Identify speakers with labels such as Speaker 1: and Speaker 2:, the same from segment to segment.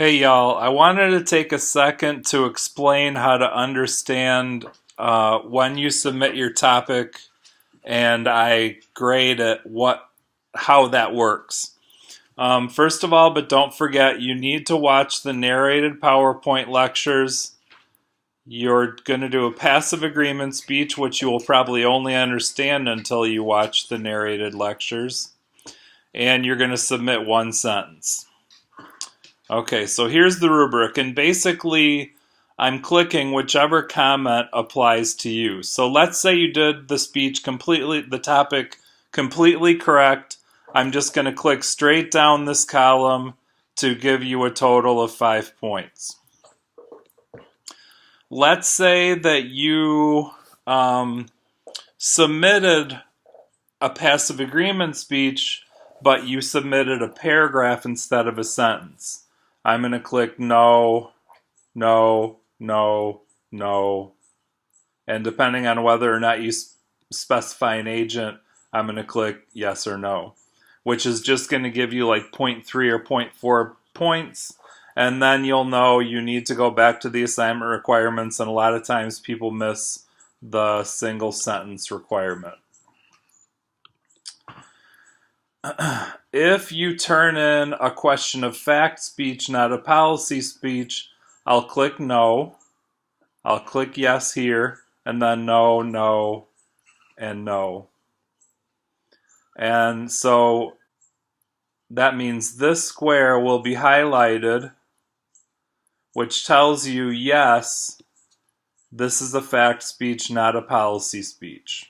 Speaker 1: Hey y'all, I wanted to take a second to explain how to understand when you submit your topic and I grade it, how that works. First of all, but don't forget, you need to watch the narrated PowerPoint lectures. You're going to do a passive agreement speech, which you will probably only understand until you watch the narrated lectures. And you're going to submit one sentence. Okay, so here's the rubric, and basically I'm clicking whichever comment applies to you. So let's say you did the speech completely, the topic completely correct. I'm just going to click straight down this column to give you a total of 5 points. Let's say that you submitted a passive agreement speech, but you submitted a paragraph instead of a sentence. I'm going to click no, no, no, no. And depending on whether or not you specify an agent, I'm going to click yes or no, which is just going to give you like 0.3 or 0.4 points. And then you'll know you need to go back to the assignment requirements. And a lot of times people miss the single sentence requirement. If you turn in a question of fact speech, not a policy speech, I'll click no. I'll click yes here, and then no, no, and no. And so that means this square will be highlighted, which tells you yes, this is a fact speech, not a policy speech.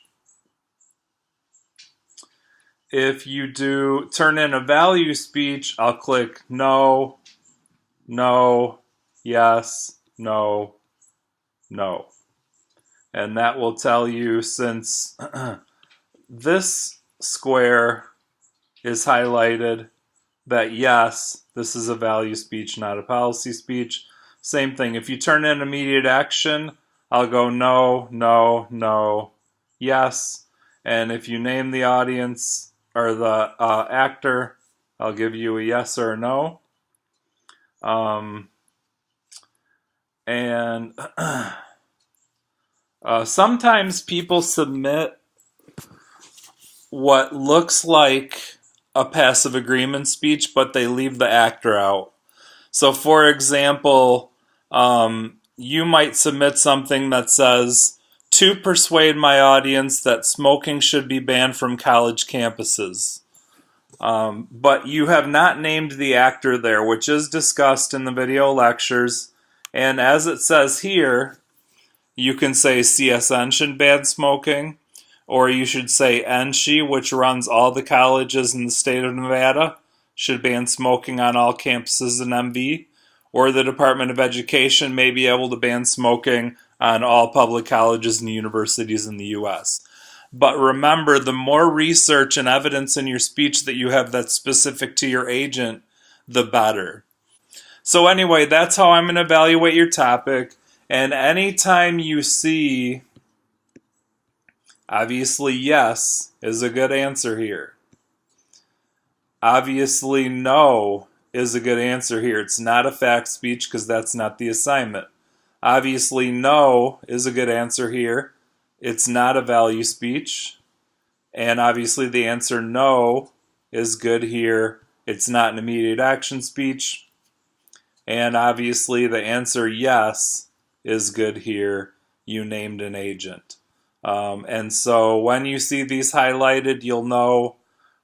Speaker 1: If you do turn in a value speech, I'll click no, no, yes, no, no. And that will tell you, since this square is highlighted, that yes, this is a value speech, not a policy speech. Same thing, if you turn in immediate action, I'll go no, no, no, yes. And if you name the audience, or the actor, I'll give you a yes or a no. Sometimes people submit what looks like a passive agreement speech, but they leave the actor out. So for example, you might submit something that says, to persuade my audience that smoking should be banned from college campuses. But you have not named the actor there, which is discussed in the video lectures. And as it says here, you can say CSN should ban smoking, or you should say NSHE, which runs all the colleges in the state of Nevada, should ban smoking on all campuses in MV, or the Department of Education may be able to ban smoking on all public colleges and universities in the U.S. But remember, the more research and evidence in your speech that you have that's specific to your agent, the better. So anyway, that's how I'm going to evaluate your topic. And anytime you see, obviously yes is a good answer here. Obviously no is a good answer here. It's not a fact speech because that's not the assignment. Obviously, no is a good answer here. It's not a value speech. And obviously the answer no is good here. It's not an immediate action speech. And obviously the answer yes is good here. You named an agent. And so when you see these highlighted, you'll know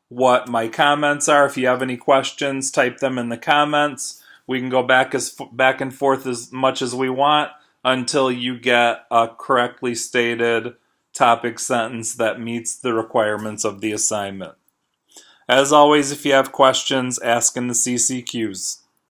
Speaker 1: what my comments are. If you have any questions, type them in the comments. We can go back and forth as much as we want until you get a correctly stated topic sentence that meets the requirements of the assignment. As always, if you have questions, ask in the CCQs.